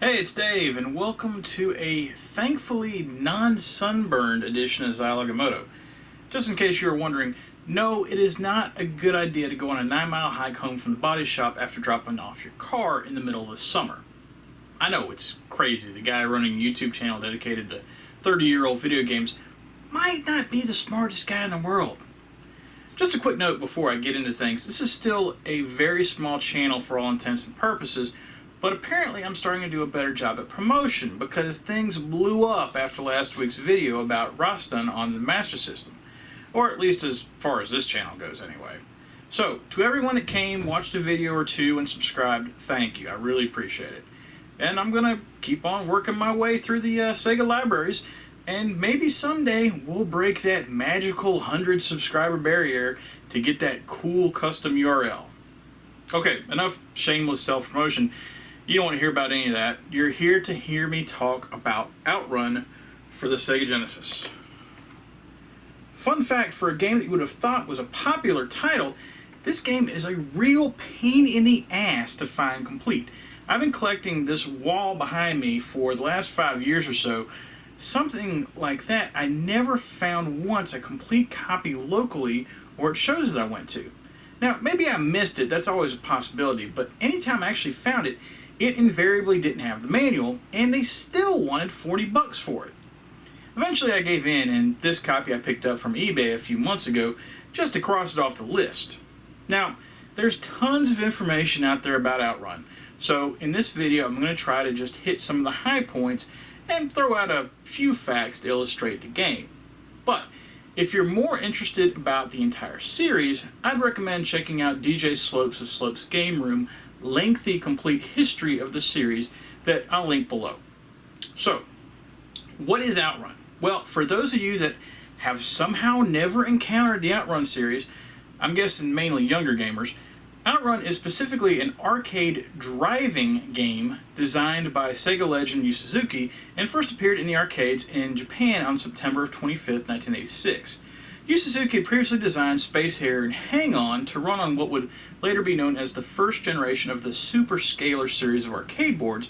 Hey, it's Dave, and welcome to a thankfully non-sunburned edition of Zilog and Moto. Just in case you were wondering, no, it is not a good idea to go on a 9-mile hike home from the body shop after dropping off your car in the middle of the summer. I know it's crazy, the guy running a YouTube channel dedicated to 30-year-old video games might not be the smartest guy in the world. Just a quick note before I get into things, this is still a very small channel for all intents and purposes, but apparently I'm starting to do a better job at promotion because things blew up after last week's video about OutRun on the Master System. Or at least as far as this channel goes anyway. So, to everyone that came, watched a video or two, and subscribed, thank you. I really appreciate it. And I'm going to keep on working my way through the Sega libraries, and maybe someday we'll break that magical 100 subscriber barrier to get that cool custom URL. Okay, enough shameless self-promotion. You don't want to hear about any of that. You're here to hear me talk about OutRun for the Sega Genesis. Fun fact, for a game that you would have thought was a popular title, this game is a real pain in the ass to find complete. I've been collecting this wall behind me for the last 5 years or so. Something like that, I never found once a complete copy locally or at shows that I went to. Now, maybe I missed it, that's always a possibility, but anytime I actually found it, it invariably didn't have the manual, and they still wanted $40 for it. Eventually I gave in, and this copy I picked up from eBay a few months ago just to cross it off the list. Now, there's tons of information out there about OutRun, so in this video I'm going to try to just hit some of the high points and throw out a few facts to illustrate the game. But if you're more interested about the entire series, I'd recommend checking out DJ Slopes of Slopes Game Room lengthy complete history of the series that I'll link below. So, what is OutRun? Well, for those of you that have somehow never encountered the OutRun series, I'm guessing mainly younger gamers, OutRun is specifically an arcade driving game designed by Sega legend Yu Suzuki and first appeared in the arcades in Japan on September of 25th, 1986. Yu Suzuki had previously designed Space Harrier and Hang On to run on what would later be known as the first generation of the Super Scalar series of arcade boards,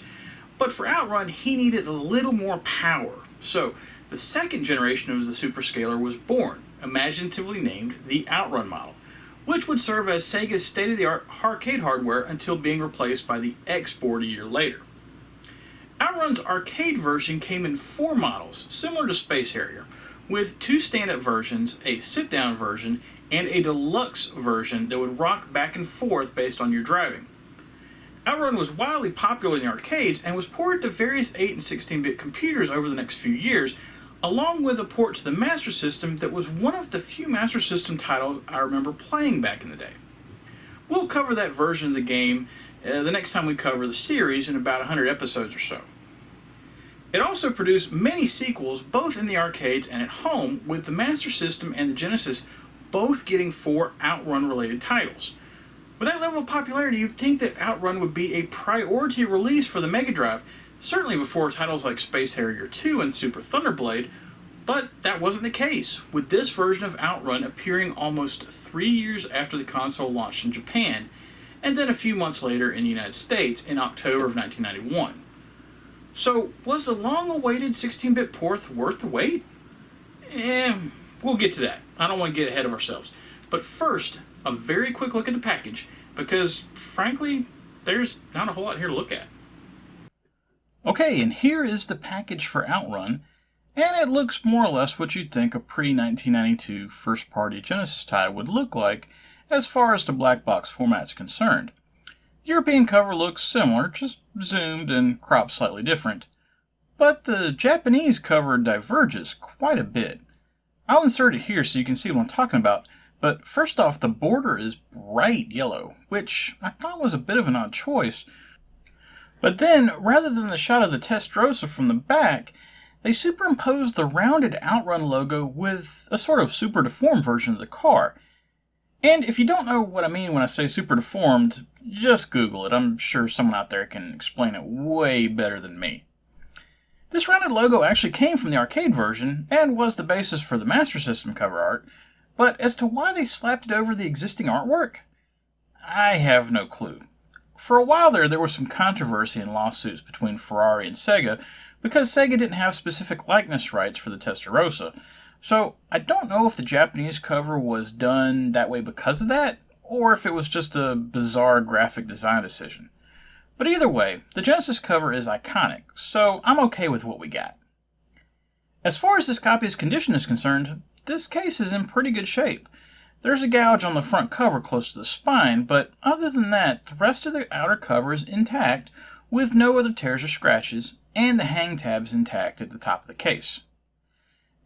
but for OutRun he needed a little more power. So the second generation of the Super Scalar was born, imaginatively named the OutRun model, which would serve as Sega's state-of-the-art arcade hardware until being replaced by the X board a year later. OutRun's arcade version came in 4 models, similar to Space Harrier, with 2 stand-up versions, a sit-down version, and a deluxe version that would rock back and forth based on your driving. OutRun was wildly popular in the arcades and was ported to various 8 and 16-bit computers over the next few years, along with a port to the Master System that was one of the few Master System titles I remember playing back in the day. We'll cover that version of the game the next time we cover the series in about 100 episodes or so. It also produced many sequels both in the arcades and at home, with the Master System and the Genesis both getting 4 OutRun related titles. With that level of popularity, you'd think that OutRun would be a priority release for the Mega Drive, certainly before titles like Space Harrier 2 and Super Thunderblade, but that wasn't the case, with this version of OutRun appearing almost 3 years after the console launched in Japan, and then a few months later in the United States in October of 1991. So, was the long-awaited 16-bit port worth the wait? We'll get to that. I don't want to get ahead of ourselves. But first, a very quick look at the package, because, frankly, there's not a whole lot here to look at. Okay, and here is the package for OutRun, and it looks more or less what you'd think a pre-1992 first-party Genesis title would look like as far as the black box format's concerned. The European cover looks similar, just zoomed and cropped slightly different, but the Japanese cover diverges quite a bit. I'll insert it here so you can see what I'm talking about, but first off, the border is bright yellow, which I thought was a bit of an odd choice. But then, rather than the shot of the Testarossa from the back, they superimposed the rounded OutRun logo with a sort of super deformed version of the car. And if you don't know what I mean when I say super deformed, just Google it. I'm sure someone out there can explain it way better than me. This rounded logo actually came from the arcade version and was the basis for the Master System cover art, but as to why they slapped it over the existing artwork, I have no clue. For a while there was some controversy and lawsuits between Ferrari and Sega because Sega didn't have specific likeness rights for the Testarossa. So I don't know if the Japanese cover was done that way because of that, or if it was just a bizarre graphic design decision. But either way, the Genesis cover is iconic, so I'm okay with what we got. As far as this copy's condition is concerned, this case is in pretty good shape. There's a gouge on the front cover close to the spine, but other than that, the rest of the outer cover is intact, with no other tears or scratches, and the hang tab is intact at the top of the case.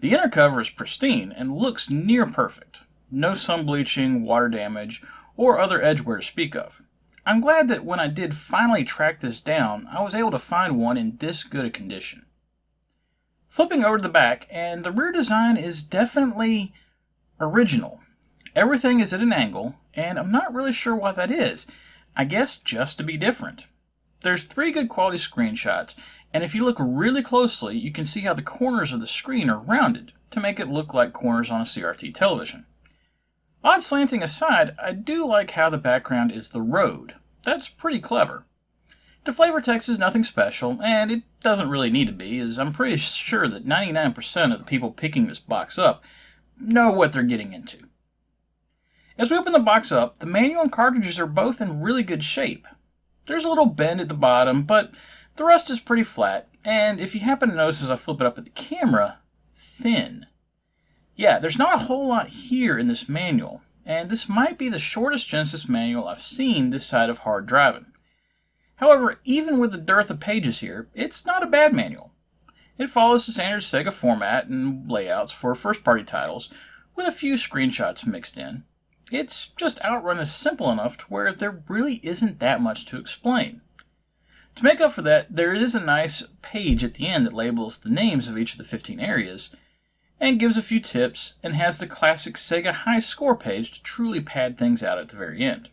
The inner cover is pristine and looks near perfect. No sun bleaching, water damage, or other edge wear to speak of. I'm glad that when I did finally track this down, I was able to find one in this good a condition. Flipping over to the back, and the rear design is definitely original. Everything is at an angle, and I'm not really sure why that is. I guess just to be different. There's 3 good quality screenshots, and if you look really closely, you can see how the corners of the screen are rounded to make it look like corners on a CRT television. Odd slanting aside, I do like how the background is the road. That's pretty clever. The flavor text is nothing special, and it doesn't really need to be, as I'm pretty sure that 99% of the people picking this box up know what they're getting into. As we open the box up, the manual and cartridges are both in really good shape. There's a little bend at the bottom, but the rest is pretty flat, and if you happen to notice as I flip it up at the camera, thin. Yeah, there's not a whole lot here in this manual, and this might be the shortest Genesis manual I've seen this side of hard driving. However, even with the dearth of pages here, it's not a bad manual. It follows the standard Sega format and layouts for first-party titles, with a few screenshots mixed in. It's just OutRun is simple enough to where there really isn't that much to explain. To make up for that, there is a nice page at the end that labels the names of each of the 15 areas, and gives a few tips, and has the classic Sega high score page to truly pad things out at the very end.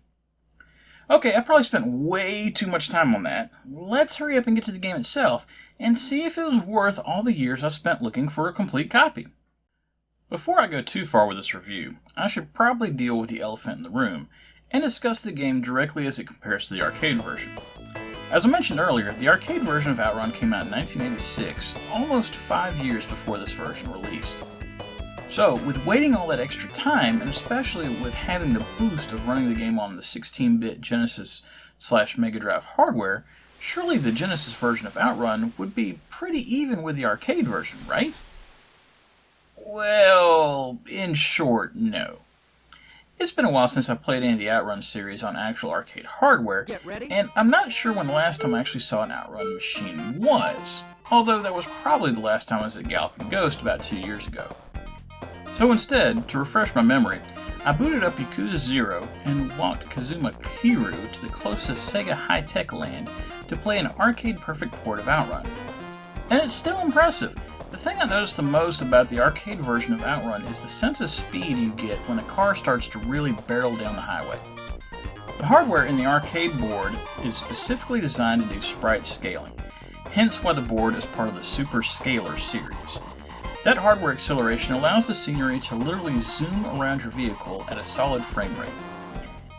Okay, I probably spent way too much time on that. Let's hurry up and get to the game itself, and see if it was worth all the years I spent looking for a complete copy. Before I go too far with this review, I should probably deal with the elephant in the room, and discuss the game directly as it compares to the arcade version. As I mentioned earlier, the arcade version of OutRun came out in 1986, almost 5 years before this version released. So, with waiting all that extra time, and especially with having the boost of running the game on the 16-bit Genesis/Mega Drive hardware, surely the Genesis version of OutRun would be pretty even with the arcade version, right? Well, in short, no. It's been a while since I played any of the OutRun series on actual arcade hardware, and I'm not sure when the last time I actually saw an OutRun machine was, although that was probably the last time I was at Galloping Ghost about 2 years ago. So instead, to refresh my memory, I booted up Yakuza 0 and walked Kazuma Kiryu to the closest Sega high-tech land to play an arcade-perfect port of OutRun. And it's still impressive. The thing I noticed the most about the arcade version of OutRun is the sense of speed you get when a car starts to really barrel down the highway. The hardware in the arcade board is specifically designed to do sprite scaling, hence why the board is part of the Super Scaler series. That hardware acceleration allows the scenery to literally zoom around your vehicle at a solid frame rate.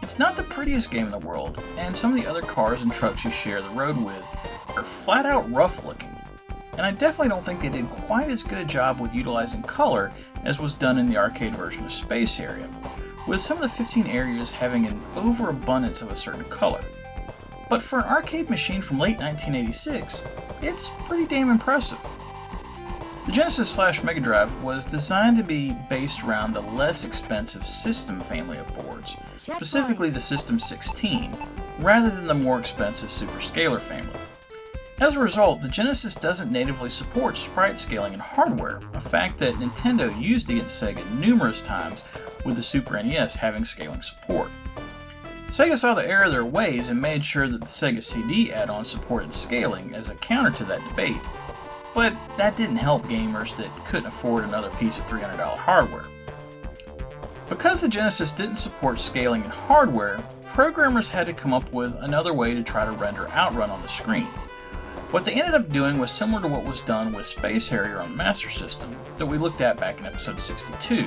It's not the prettiest game in the world, and some of the other cars and trucks you share the road with are flat out rough looking. And I definitely don't think they did quite as good a job with utilizing color as was done in the arcade version of Space Area, with some of the 15 areas having an overabundance of a certain color. But for an arcade machine from late 1986, it's pretty damn impressive. The Genesis/Mega Drive was designed to be based around the less expensive System family of boards, specifically the System 16, rather than the more expensive Super Scaler family. As a result, the Genesis doesn't natively support sprite scaling in hardware, a fact that Nintendo used against Sega numerous times, with the Super NES having scaling support. Sega saw the error of their ways and made sure that the Sega CD add-on supported scaling as a counter to that debate, but that didn't help gamers that couldn't afford another piece of $300 hardware. Because the Genesis didn't support scaling in hardware, programmers had to come up with another way to try to render OutRun on the screen. What they ended up doing was similar to what was done with Space Harrier on the Master System, that we looked at back in episode 62,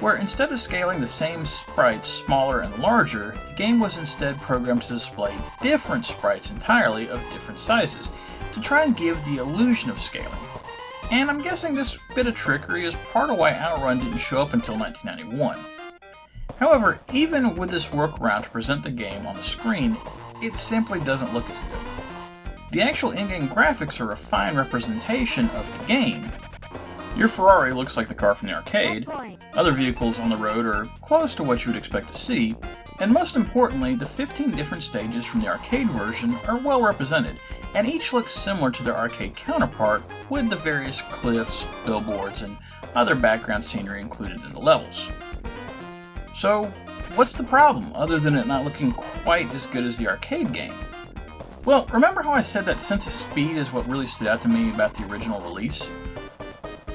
where instead of scaling the same sprites smaller and larger, the game was instead programmed to display different sprites entirely of different sizes, to try and give the illusion of scaling. And I'm guessing this bit of trickery is part of why OutRun didn't show up until 1991. However, even with this workaround to present the game on the screen, it simply doesn't look as good. The actual in-game graphics are a fine representation of the game. Your Ferrari looks like the car from the arcade, other vehicles on the road are close to what you would expect to see, and most importantly, the 15 different stages from the arcade version are well represented, and each looks similar to their arcade counterpart, with the various cliffs, billboards, and other background scenery included in the levels. So, what's the problem, other than it not looking quite as good as the arcade game? Well, remember how I said that sense of speed is what really stood out to me about the original release?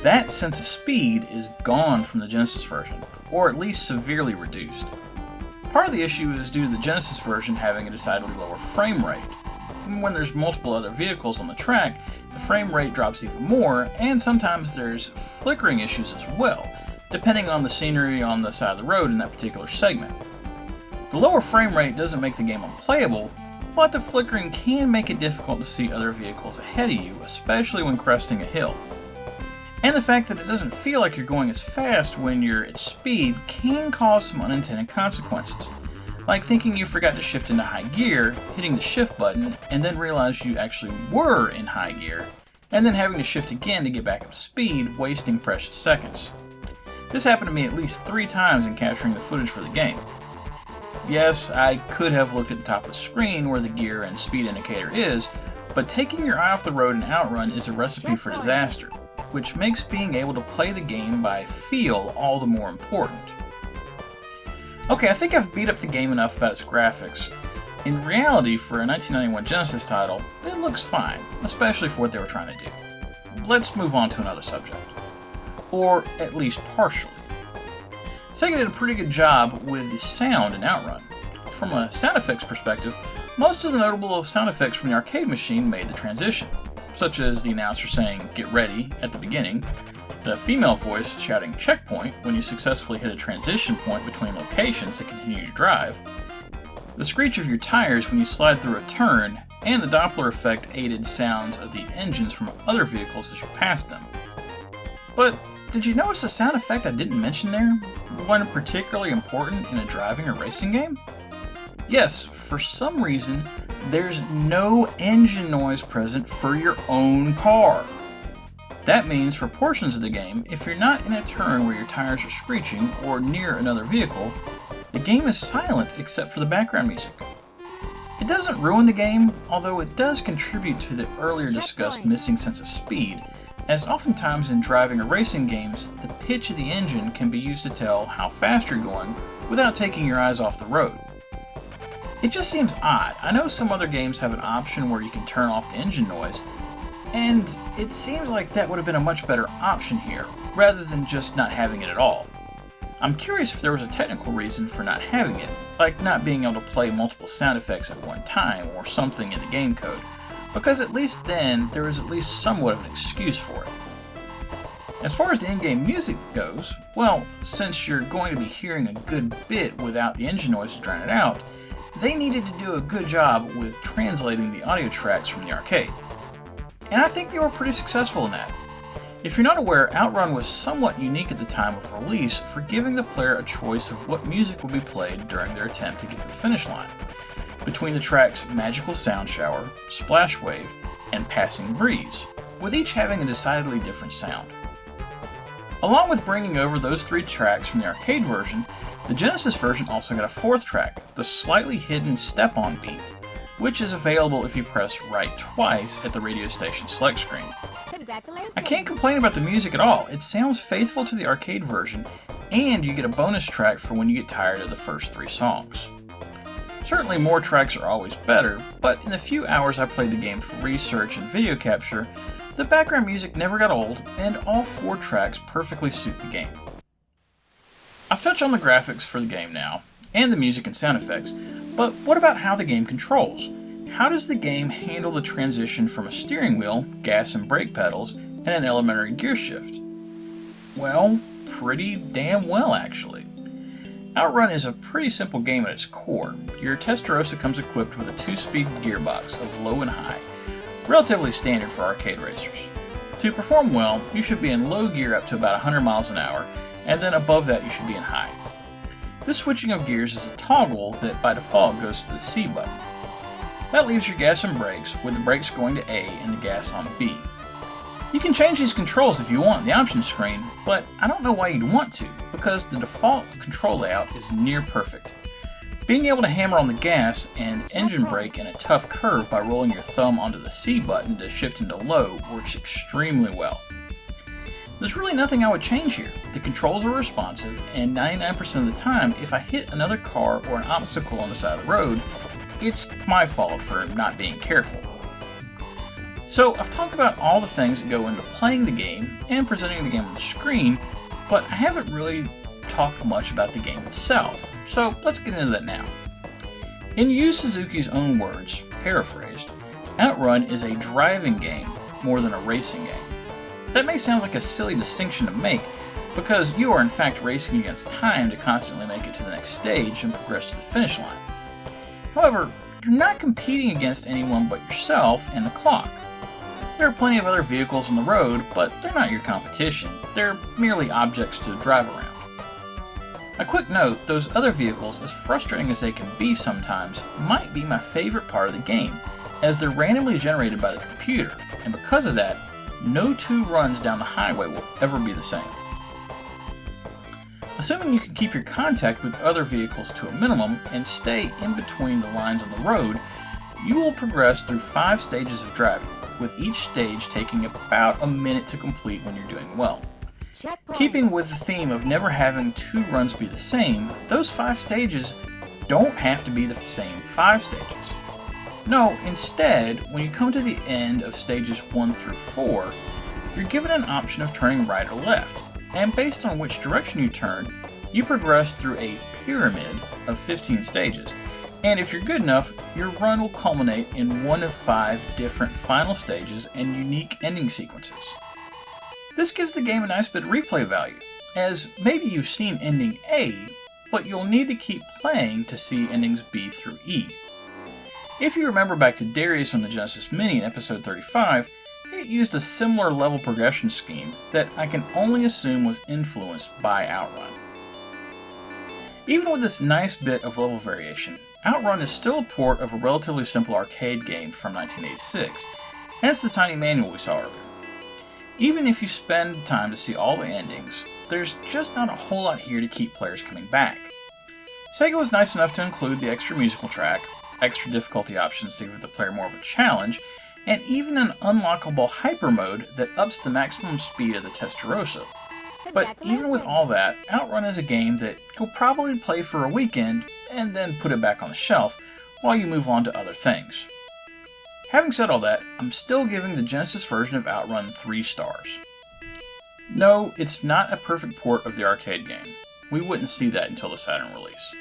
That sense of speed is gone from the Genesis version, or at least severely reduced. Part of the issue is due to the Genesis version having a decidedly lower frame rate. When there's multiple other vehicles on the track, the frame rate drops even more, and sometimes there's flickering issues as well, depending on the scenery on the side of the road in that particular segment. The lower frame rate doesn't make the game unplayable, but the flickering can make it difficult to see other vehicles ahead of you, especially when cresting a hill. And the fact that it doesn't feel like you're going as fast when you're at speed can cause some unintended consequences, like thinking you forgot to shift into high gear, hitting the shift button, and then realize you actually were in high gear, and then having to shift again to get back up to speed, wasting precious seconds. This happened to me at least 3 times in capturing the footage for the game. Yes, I could have looked at the top of the screen where the gear and speed indicator is, but taking your eye off the road in OutRun is a recipe for disaster, which makes being able to play the game by feel all the more important. Okay, I think I've beat up the game enough about its graphics. In reality, for a 1991 Genesis title, it looks fine, especially for what they were trying to do. Let's move on to another subject. Or at least partially. Sega did a pretty good job with the sound in OutRun. From a sound effects perspective, most of the notable sound effects from the arcade machine made the transition, such as the announcer saying "get ready" at the beginning, the female voice shouting "checkpoint" when you successfully hit a transition point between locations to continue your drive, the screech of your tires when you slide through a turn, and the Doppler effect aided sounds of the engines from other vehicles as you passed them. But did you notice a sound effect I didn't mention there? One particularly important in a driving or racing game? Yes, for some reason, there's no engine noise present for your own car. That means for portions of the game, if you're not in a turn where your tires are screeching or near another vehicle, the game is silent except for the background music. It doesn't ruin the game, although it does contribute to the earlier discussed missing sense of speed, as oftentimes in driving or racing games, the pitch of the engine can be used to tell how fast you're going without taking your eyes off the road. It just seems odd. I know some other games have an option where you can turn off the engine noise, and it seems like that would have been a much better option here, rather than just not having it at all. I'm curious if there was a technical reason for not having it, like not being able to play multiple sound effects at one time or something in the game code, because at least then there is at least somewhat of an excuse for it. As far as the in-game music goes, well, since you're going to be hearing a good bit without the engine noise to drown it out, they needed to do a good job with translating the audio tracks from the arcade. And I think they were pretty successful in that. If you're not aware, OutRun was somewhat unique at the time of release for giving the player a choice of what music would be played during their attempt to get to the finish line, between the tracks Magical Sound Shower, Splash Wave, and Passing Breeze, with each having a decidedly different sound. Along with bringing over those 3 tracks from the arcade version, the Genesis version also got a 4th track, the slightly hidden Step-On Beat, which is available if you press right twice at the radio station select screen. I can't complain about the music at all. It sounds faithful to the arcade version, and you get a bonus track for when you get tired of the first 3 songs. Certainly more tracks are always better, but in the few hours I played the game for research and video capture, the background music never got old, and all 4 tracks perfectly suit the game. I've touched on the graphics for the game now, and the music and sound effects, but what about how the game controls? How does the game handle the transition from a steering wheel, gas and brake pedals, and an elementary gear shift? Well, pretty damn well, actually. OutRun is a pretty simple game at its core. Your Testarossa comes equipped with a 2-speed gearbox of low and high, relatively standard for arcade racers. To perform well, you should be in low gear up to about 100 miles an hour, and then above that you should be in high. This switching of gears is a toggle that by default goes to the C button. That leaves your gas and brakes, with the brakes going to A and the gas on B. You can change these controls if you want in the options screen, but I don't know why you'd want to, because the default control layout is near perfect. Being able to hammer on the gas and engine brake in a tough curve by rolling your thumb onto the C button to shift into low works extremely well. There's really nothing I would change here. The controls are responsive, and 99% of the time, if I hit another car or an obstacle on the side of the road, it's my fault for not being careful. So I've talked about all the things that go into playing the game and presenting the game on the screen, but I haven't really talked much about the game itself, so let's get into that now. In Yu Suzuki's own words, paraphrased, OutRun is a driving game more than a racing game. That may sound like a silly distinction to make, because you are in fact racing against time to constantly make it to the next stage and progress to the finish line. However, you're not competing against anyone but yourself and the clock. There are plenty of other vehicles on the road, but they're not your competition. They're merely objects to drive around. A quick note, those other vehicles, as frustrating as they can be sometimes, might be my favorite part of the game, as they're randomly generated by the computer, and because of that, no two runs down the highway will ever be the same. Assuming you can keep your contact with other vehicles to a minimum and stay in between the lines on the road, you will progress through 5 stages of driving, with each stage taking about a minute to complete when you're doing well. Keeping with the theme of never having 2 runs be the same, those 5 stages don't have to be the same 5 stages. No, instead, when you come to the end of stages 1 through 4, you're given an option of turning right or left, and based on which direction you turn, you progress through a pyramid of 15 stages, and if you're good enough, your run will culminate in one of 5 different final stages and unique ending sequences. This gives the game a nice bit of replay value, as maybe you've seen ending A, but you'll need to keep playing to see endings B through E. If you remember back to Darius on the Genesis Mini in episode 35, it used a similar level progression scheme that I can only assume was influenced by OutRun. Even with this nice bit of level variation, OutRun is still a port of a relatively simple arcade game from 1986, hence the tiny manual we saw earlier. Even if you spend time to see all the endings, there's just not a whole lot here to keep players coming back. Sega was nice enough to include the extra musical track, extra difficulty options to give the player more of a challenge, and even an unlockable hyper mode that ups the maximum speed of the Testarossa. But even with all that, OutRun is a game that you'll probably play for a weekend and then put it back on the shelf while you move on to other things. Having said all that, I'm still giving the Genesis version of OutRun 3 stars. No, it's not a perfect port of the arcade game. We wouldn't see that until the Saturn release.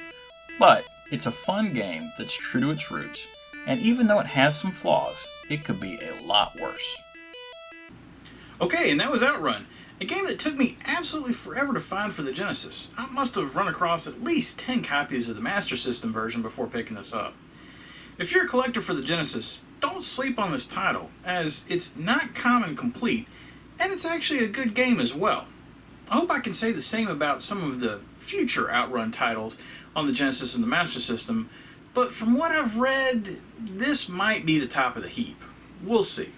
But it's a fun game that's true to its roots, and even though it has some flaws, it could be a lot worse. Okay, and that was OutRun, a game that took me absolutely forever to find for the Genesis. I must have run across at least 10 copies of the Master System version before picking this up. If you're a collector for the Genesis, don't sleep on this title, as it's not common complete, and it's actually a good game as well. I hope I can say the same about some of the future OutRun titles on the Genesis and the Master System, but from what I've read, this might be the top of the heap. We'll see.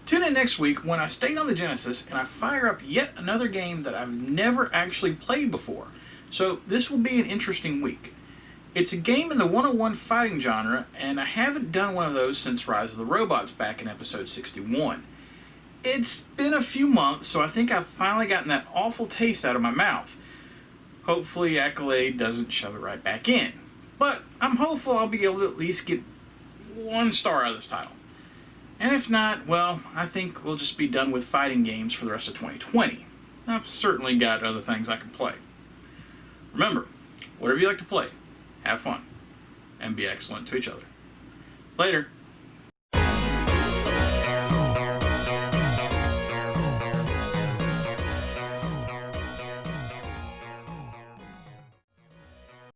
Tune in next week when I stay on the Genesis and I fire up yet another game that I've never actually played before, so this will be an interesting week. It's a game in the 101 fighting genre, and I haven't done one of those since Rise of the Robots back in episode 61. It's been a few months, so I think I've finally gotten that awful taste out of my mouth. Hopefully Accolade doesn't shove it right back in. But I'm hopeful I'll be able to at least get 1 star out of this title. And if not, well, I think we'll just be done with fighting games for the rest of 2020. I've certainly got other things I can play. Remember, whatever you like to play, have fun, and be excellent to each other. Later.